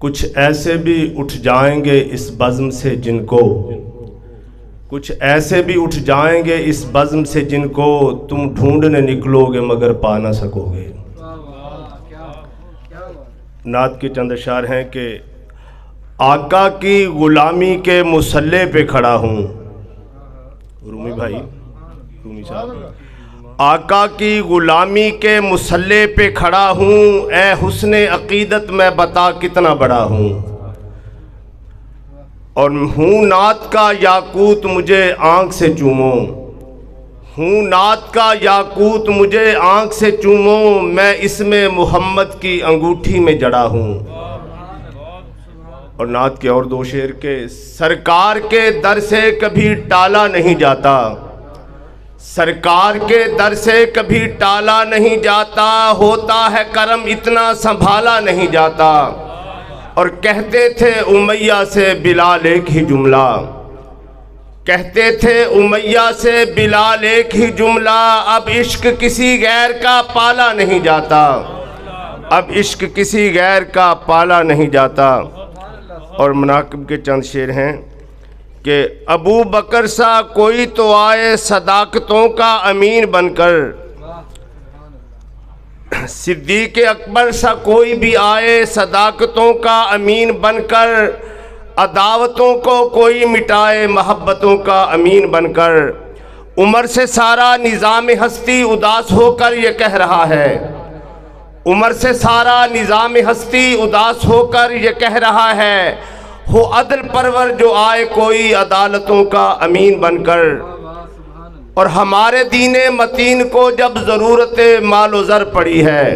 کچھ ایسے بھی اٹھ جائیں گے اس بزم سے جن کو، کچھ ایسے بھی اٹھ جائیں گے اس بزم سے جن کو تم ڈھونڈنے نکلو گے مگر پا نہ سکو گے۔ نعت کے چند اشعار ہیں کہ آقا کی غلامی کے مسلح پہ کھڑا ہوں، رومی بھائی، رومی صاحب، آقا کی غلامی کے مسلح پہ کھڑا ہوں، اے حسن عقیدت میں بتا کتنا بڑا ہوں، اور ہوں نعت کا یاقوت مجھے آنکھ سے چومو، ہوں نعت کا یاقوت مجھے آنکھ سے چومو، میں اس میں محمد کی انگوٹھی میں جڑا ہوں۔ اور نعت کے اور دو شعر کے سرکار کے در سے کبھی ٹالا نہیں جاتا، سرکار کے در سے کبھی ٹالا نہیں جاتا، ہوتا ہے کرم اتنا سنبھالا نہیں جاتا، اور کہتے تھے امیہ سے بلال ایک ہی جملہ، کہتے تھے امیہ سے بلال ایک ہی جملہ، اب عشق کسی غیر کا پالا نہیں جاتا، اب عشق کسی غیر کا پالا نہیں جاتا۔ اور مناقب کے چند شعر ہیں کہ ابو بکر سا کوئی تو آئے صداقتوں کا امین بن کر، صدیق اکبر سا کوئی بھی آئے صداقتوں کا امین بن کر، عداوتوں کو کوئی مٹائے محبتوں کا امین بن کر، عمر سے سارا نظام ہستی اداس ہو کر یہ کہہ رہا ہے، عمر سے سارا نظام ہستی اداس ہو کر یہ کہہ رہا ہے، ہو عدل پرور جو آئے کوئی عدالتوں کا امین بن کر، اور ہمارے دین متین کو جب ضرورت مال و زر پڑی ہے،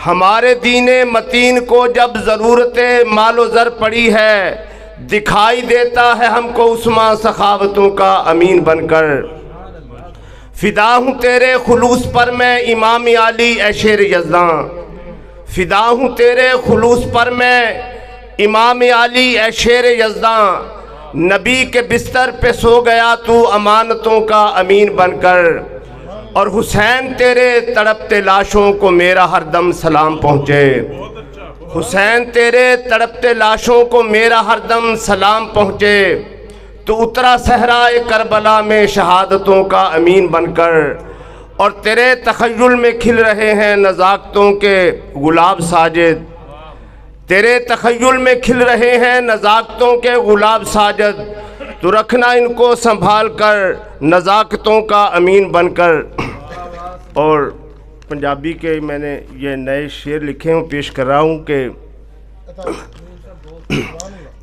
ہمارے دین متین کو جب ضرورت مال و زر پڑی ہے، دکھائی دیتا ہے ہم کو عثمان سخاوتوں کا امین بن کر، فدا ہوں تیرے خلوص پر میں امام علی اے شیر یزداں، فدا ہوں تیرے خلوص پر میں امام علی اے شیر یزداں، نبی کے بستر پہ سو گیا تو امانتوں کا امین بن کر، اور حسین تیرے تڑپتے لاشوں کو میرا ہر دم سلام پہنچے، حسین تیرے تڑپتے لاشوں کو میرا ہر دم سلام پہنچے، تو اترا صحرائے کربلا میں شہادتوں کا امین بن کر، اور تیرے تخیل میں کھل رہے ہیں نزاکتوں کے گلاب ساجد، تیرے تخیل میں کھل رہے ہیں نزاکتوں کے گلاب ساجد، تو رکھنا ان کو سنبھال کر نزاکتوں کا امین بن کر۔ اور پنجابی کے میں نے یہ نئے شعر لکھے ہوں، پیش کر رہا ہوں کہ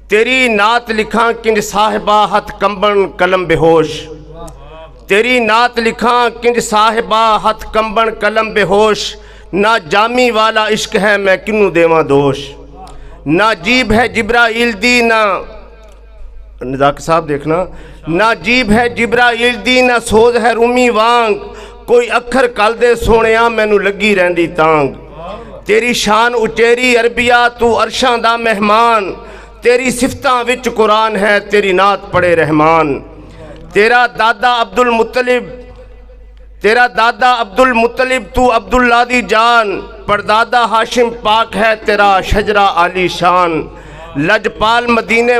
تیری نعت لکھاں کنج صاحبہ ہتھ کمبن قلم بے ہوش، تیری نعت لکھاں کنج صاحبہ ہتھ کمبن قلم بے ہوش، نہ جامی والا عشق ہے میں کنوں دیواں دوش، نہ جیب ہے جبرائیل دی نہ نزاک صاحب دیکھنا، نہ جیب ہے جبرائیل دی نہ سوز ہے رومی وانگ، کوئی اکھر کل دے سونیاں مینوں لگی رہندی تانگ، تیری شان اچیری عربیہ تو عرشاں دا مہمان، تیری صفتاں وچ قرآن ہے تیری نعت پڑھے رحمان، تیرا دادا عبد المطلب تو عبداللہ دی جان، پردادا ہاشم پاک ہے تیرا شجرہ عالی شان، لجپال مدینے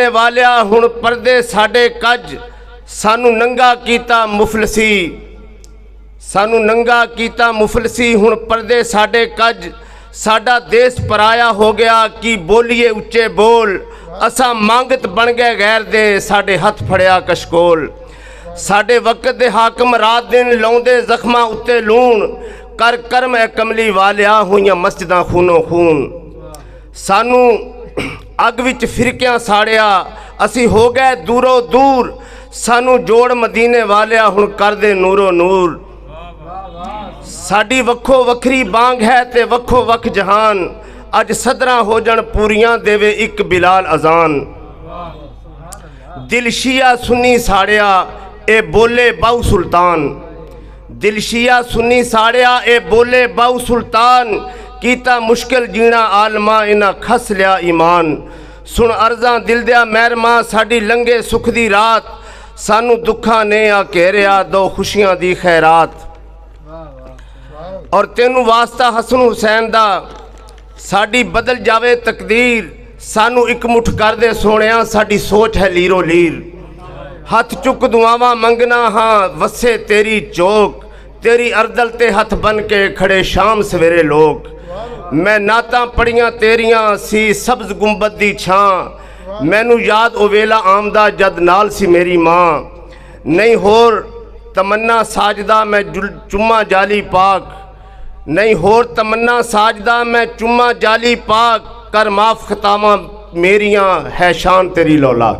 والیا ہن پردے ساڈے کج، سانو ننگا کیتا مفلسی، سانو ننگا کیتا مفلسی، ہن پردے ساڈے کج، ساڈا دیس پرایا ہو گیا کی بولیے اچے بول، اساں مانگت بن گئے غیر دے ساڈے ہتھ پھڑیا کشکول، ساڈے وقت دے حاکم رات دن لاؤندے زخماں اتے لون، کر کرم اے کملی والیا ہوئیاں مسجداں خونوں خون، سانو اگ وچ فرقیاں ساڑیا اسی ہو گئے دورو دور، سانو جوڑ مدینے والیا ہن کر دے نورو نور، ساڈی وکھو وکھری بانگ ہے تے وکھو وکھ جہان، اج صدراں ہو جن پوریاں دیوے ایک بلال اذان، دل شیعہ سنی ساڑیا اے بولے باؤ سلطان، دل شیعہ سنی ساڑیا اے بولے باؤ سلطان، کیتا مشکل جینا عالماں انہاں کھس لیا ایمان، سن عرضاں دل دیا مہرماں ساڈی لنگے سکھ دی رات، سانو دکھاں نے آ گھیریا دو خوشیاں دی خیرات، ਔਰ ਤੈਨੂੰ ਵਾਸਤਾ ਹਸਨ ਹੁਸੈਨ ਦਾ ਸਾਡੀ ਬਦਲ ਜਾਵੇ ਤਕਦੀਰ ਸਾਨੂੰ ਇੱਕ ਮੁੱਠ ਕਰ ਦੇ ਸੋਹਣਿਆ ਸਾਡੀ ਸੋਚ ਹੈ ਲੀਰੋ ਲੀਰ ਹੱਥ ਚੁੱਕ ਦੁਆਵਾਂ ਮੰਗਣਾ ਹਾਂ ਵਸੇ ਤੇਰੀ ਚੌਕ ਤੇਰੀ ਅਰਦਲ ਤੇ ਹੱਥ ਬਨ ਕੇ ਖੜੇ ਸ਼ਾਮ ਸਵੇਰੇ ਲੋਕ ਮੈਂ ਨਾਤਾਂ ਪੜੀਆਂ ਤੇਰੀਆਂ ਸੀ ਸਬਜ਼ ਗੁੰਬਦ ਦੀ ਛਾਂ ਮੈਨੂੰ ਯਾਦ ਉਹ ਵੇਲਾ ਆਮਦਾ ਜਦ ਨਾਲ ਸੀ ਮੇਰੀ ਮਾਂ ਨਹੀਂ ਹੋਰ ਤਮੰਨਾ ਸਾਜਦਾ ਮੈਂ ਚੁੰਮਾ ਜਾਲੀ ਪਾਕ ਨਹੀਂ ਹੋਰ ਤਮੰਨਾ ਸਾਜਦਾ ਮੈਂ ਚੁੰਮਾ ਜਾਲੀ ਪਾਕ ਕਰ ਮਾਫ ਖਤਾਵਾਂ ਮੇਰੀਆਂ ਹੈ ਸ਼ਾਨ ਤੇਰੀ ਲੌਲਾ